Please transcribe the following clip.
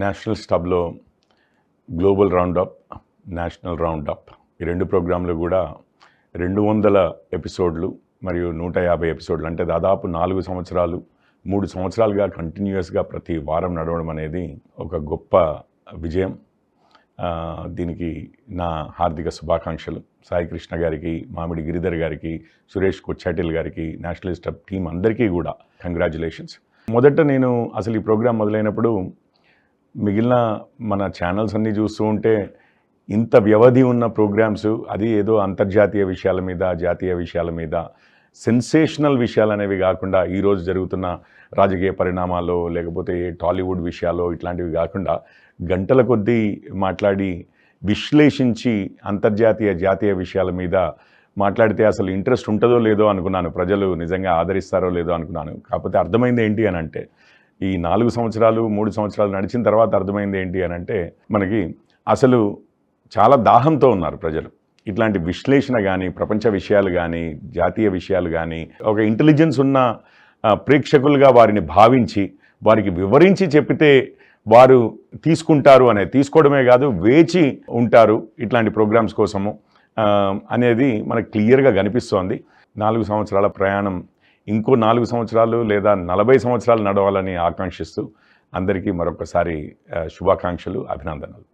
National స్టబ్లో global roundup, national roundup ఈ రెండు ప్రోగ్రాంలు కూడా 200 ఎపిసోడ్లు మరియు 150 ఎపిసోడ్లు, అంటే దాదాపు 4 సంవత్సరాలు 3 సంవత్సరాలుగా కంటిన్యూస్గా ప్రతి వారం నడవడం అనేది ఒక గొప్ప విజయం. దీనికి నా హార్దిక శుభాకాంక్షలు. సాయి కృష్ణ గారికి, మామిడి గిరిధర్ గారికి, సురేష్ కొచ్చాటిల్ గారికి, నేషనల్ స్టబ్ టీం అందరికీ కూడా కంగ్రాచులేషన్స్. మొదట నేను అసలు ఈ ప్రోగ్రాం మొదలైనప్పుడు మిగిలిన మన ఛానల్స్ అన్నీ చూస్తూ ఉంటే ఇంత వ్యవధి ఉన్న ప్రోగ్రామ్స్, అది ఏదో అంతర్జాతీయ విషయాల మీద, జాతీయ విషయాల మీద, సెన్సేషనల్ విషయాలు అనేవి కాకుండా ఈరోజు జరుగుతున్న రాజకీయ పరిణామాలు లేకపోతే టాలీవుడ్ విషయాలు ఇట్లాంటివి కాకుండా గంటల కొద్దీ మాట్లాడి విశ్లేషించి అంతర్జాతీయ జాతీయ విషయాల మీద మాట్లాడితే అసలు ఇంట్రెస్ట్ ఉంటుందో లేదో అనుకున్నాను, ప్రజలు నిజంగా ఆదరిస్తారో లేదో అనుకున్నాను. కాకపోతే అర్థమైంది ఏంటి అని అంటే, ఈ 4 సంవత్సరాలు 3 సంవత్సరాలు నడిచిన తర్వాత అర్థమైంది ఏంటి అని అంటే, మనకి అసలు చాలా దాహంతో ఉన్నారు ప్రజలు. ఇట్లాంటి విశ్లేషణ కానీ, ప్రపంచ విషయాలు కానీ, జాతీయ విషయాలు కానీ, ఒక ఇంటెలిజెన్స్ ఉన్న ప్రేక్షకులుగా వారిని భావించి వారికి వివరించి చెప్పితే వారు తీసుకుంటారు తీసుకోవడమే కాదు వేచి ఉంటారు ఇట్లాంటి ప్రోగ్రామ్స్ కోసము అనేది మనకు క్లియర్గా కనిపిస్తోంది. 4 సంవత్సరాల ప్రయాణం ఇంకో 4 సంవత్సరాలు లేదా 40 సంవత్సరాలు నడవాలని ఆకాంక్షిస్తూ అందరికీ మరొకసారి శుభాకాంక్షలు, అభినందనలు.